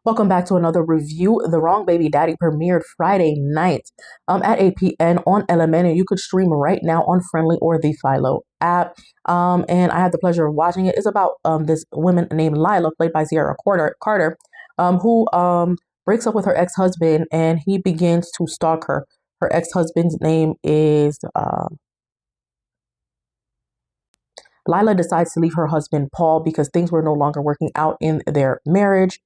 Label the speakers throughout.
Speaker 1: Welcome back to another review. The Wrong Baby Daddy premiered Friday night at 8 p.m. on Element, and you could stream right now on Friendly or the Philo app. And I had the pleasure of watching it. It's about this woman named Lila, played by Carter, who breaks up with her ex-husband, and he begins to stalk her. Her ex-husband's name is Lila decides to leave her husband, Paul, because things were no longer working out in their marriage.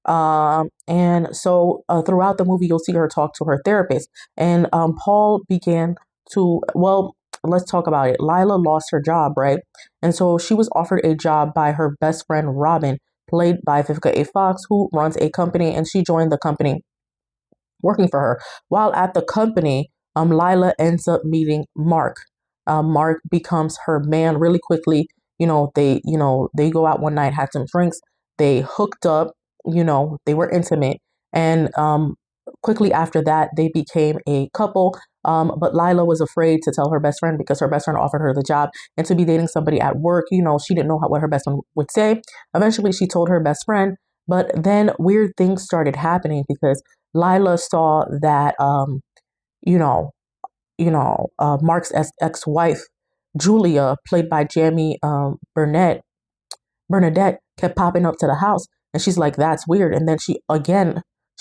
Speaker 1: And so throughout the movie, you'll see her talk to her therapist. And Paul began to, well, let's talk about it. Lila lost her job, right? And so she was offered a job by her best friend, Robin, played by Vivica A. Fox, who runs a company, and she joined the company working for her. While at the company, Lila ends up meeting Mark. Mark becomes her man really quickly. They go out one night, had some drinks, they hooked up, they were intimate. And quickly after that, they became a couple. But Lila was afraid to tell her best friend because her best friend offered her the job, and to be dating somebody at work, she didn't know what her best friend would say. Eventually, she told her best friend, but then weird things started happening because Lila saw that, Mark's ex-wife, Julia, played by Jamie Bernadette, kept popping up to the house, and she's like, "That's weird." And then she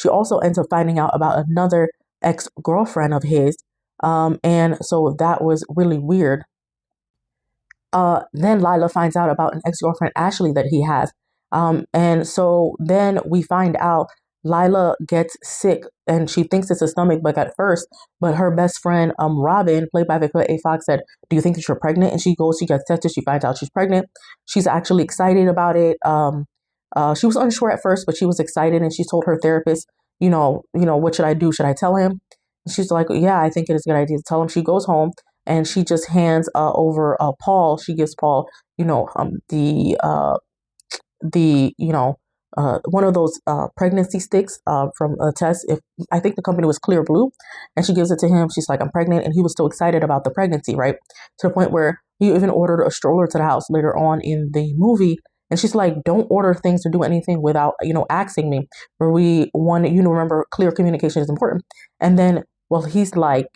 Speaker 1: also ends up finding out about another ex-girlfriend of his, and so that was really weird. Then Lila finds out about an ex-girlfriend, Ashley, that he has. And so then we find out Lila gets sick and she thinks it's a stomach bug at first, but her best friend, Robin, played by Vivica A. Fox, said, "Do you think that you're pregnant?" And she gets tested, she finds out she's pregnant. She's actually excited about it. She was unsure at first, but she was excited, and she told her therapist, what should I do? Should I tell him? And she's like, "Yeah, I think it is a good idea to tell him." She goes home and she just hands over Paul. She gives Paul, one of those pregnancy sticks from a test. If I think the company was Clear Blue, and she gives it to him. She's like, "I'm pregnant," and he was so excited about the pregnancy, right, to the point where he even ordered a stroller to the house later on in the movie. And she's like, "Don't order things or do anything without asking me." Where we want remember, clear communication is important. And then, well, he's like,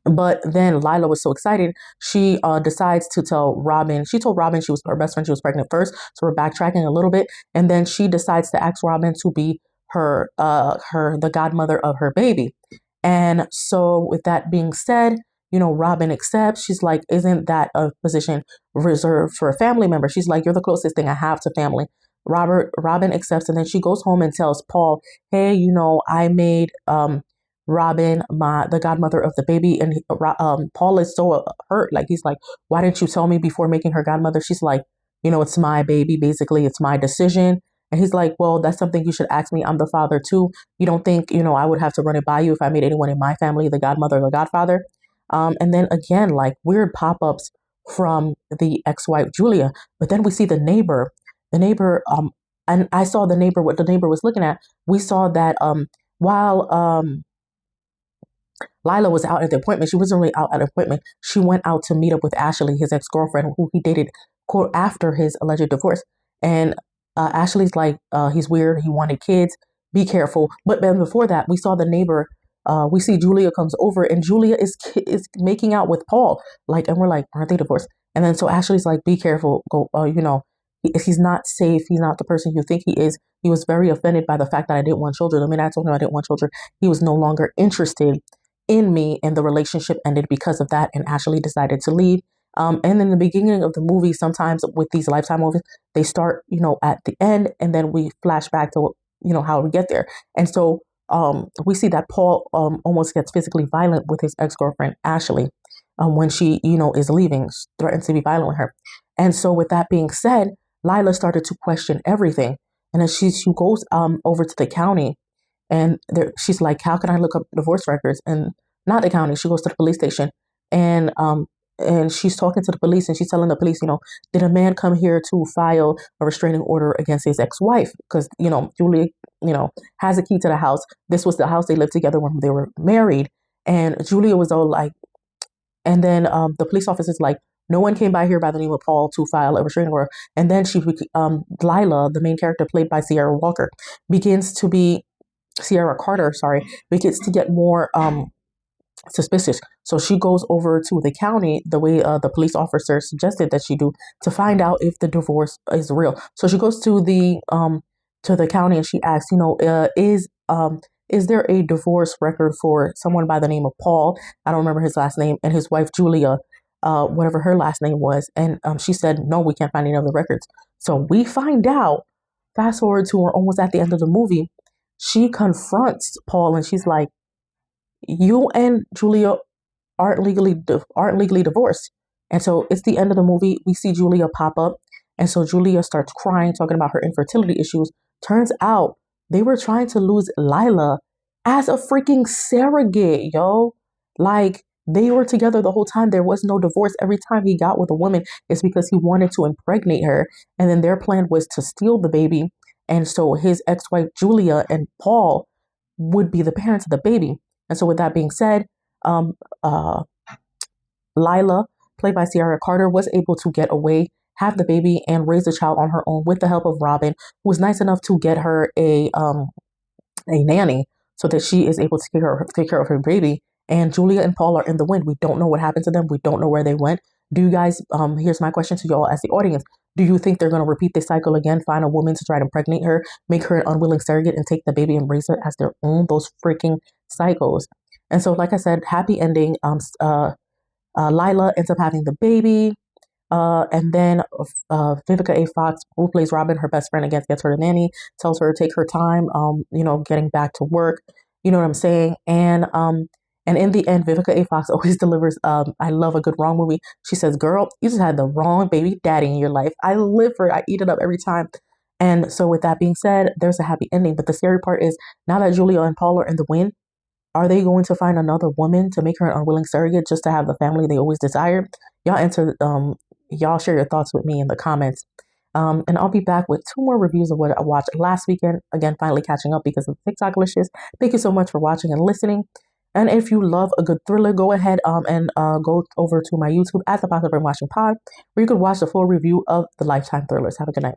Speaker 1: but then Lila was so excited, she decides to tell Robin. She told Robin she was her best friend. She was pregnant first, so we're backtracking a little bit. And then she decides to ask Robin to be the godmother of her baby. And so, with that being said, Robin accepts. She's like, "Isn't that a position reserved for a family member?" She's like, "You're the closest thing I have to family." Robin accepts, and then she goes home and tells Paul, "Hey, I made Robin, the godmother of the baby." And Paul is so hurt. Like, he's like, "Why didn't you tell me before making her godmother?" She's like, "It's my baby. Basically, it's my decision." And he's like, "Well, that's something you should ask me. I'm the father too. You don't think, I would have to run it by you if I made anyone in my family the godmother or the godfather?" And then again, like, weird pop-ups from the ex-wife, Julia. But then we see the neighbor, and I saw what the neighbor was looking at. We saw that while Lila was out at the appointment, she wasn't really out at an appointment. She went out to meet up with Ashley, his ex-girlfriend, who he dated, quote, after his alleged divorce. And Ashley's like, "He's weird. He wanted kids. Be careful." But then before that, we saw the neighbor. We see Julia comes over, and Julia is making out with Paul. Like, and we're like, "Aren't they divorced?" And then so Ashley's like, "Be careful. Go. He's not safe. He's not the person you think he is." He was very offended by the fact that I didn't want children. I mean, I told him I didn't want children. He was no longer interested in me, and the relationship ended because of that. And Ashley decided to leave. And in the beginning of the movie, sometimes with these Lifetime movies, they start, at the end, and then we flash back to, how we get there. And so we see that Paul almost gets physically violent with his ex-girlfriend, Ashley, when she, is leaving, threatens to be violent with her. And so with that being said, Lila started to question everything. And then she goes over to the county, and she's like, "How can I look up divorce records?" And not the county. She goes to the police station, and she's talking to the police, and she's telling the police, "Did a man come here to file a restraining order against his ex-wife?" Because, Julie, has a key to the house. This was the house they lived together when they were married. And Julia was all like, and then the police officer's like, No one came by here by the name of Paul to file a restraining order. And then Lila, the main character played by Sierra Walker, begins to be Sierra Carter, sorry, begins to get more suspicious. So she goes over to the county the way the police officer suggested that she do, to find out if the divorce is real. So she goes to the county and she asks, is there a divorce record for someone by the name of Paul? I don't remember his last name, and his wife Julia, whatever her last name was. And she said, no, we can't find any of the records. So we find out, fast forward to we're almost at the end of the movie, she confronts Paul and she's like, you and Julia aren't legally divorced. And so it's the end of the movie. We see Julia pop up. And so Julia starts crying, talking about her infertility issues. Turns out they were trying to lose Lila as a freaking surrogate, yo. Like, they were together the whole time. There was no divorce. Every time he got with a woman, it's because he wanted to impregnate her. And then their plan was to steal the baby. And so his ex-wife, Julia, and Paul would be the parents of the baby. And so with that being said, uh, Lila, played by Sierra Carter, was able to get away, have the baby, and raise the child on her own with the help of Robin, who was nice enough to get her a nanny so that she is able to take care of her baby. And Julia and Paul are in the wind. We don't know what happened to them. We don't know where they went. Do you guys, here's my question to y'all as the audience. Do you think they're going to repeat this cycle again, find a woman to try to impregnate her, make her an unwilling surrogate, and take the baby and raise her as their own? Those freaking cycles. And so, like I said, happy ending. Lila ends up having the baby. And then Vivica A. Fox, who plays Robin, her best friend, again, gets her a nanny, tells her to take her time, getting back to work. You know what I'm saying? And in the end, Vivica A. Fox always delivers. I love a good wrong movie. She says, girl, you just had the wrong baby daddy in your life. I live for it. I eat it up every time. And so with that being said, there's a happy ending. But the scary part is, now that Julia and Paul are in the wind, are they going to find another woman to make her an unwilling surrogate just to have the family they always desired? Y'all share your thoughts with me in the comments. And I'll be back with 2 more reviews of what I watched last weekend. Again, finally catching up because of TikTok licious. Thank you so much for watching and listening. And if you love a good thriller, go ahead and go over to my YouTube at the Possible Brainwashing Pod, where you could watch the full review of the Lifetime thrillers. Have a good night.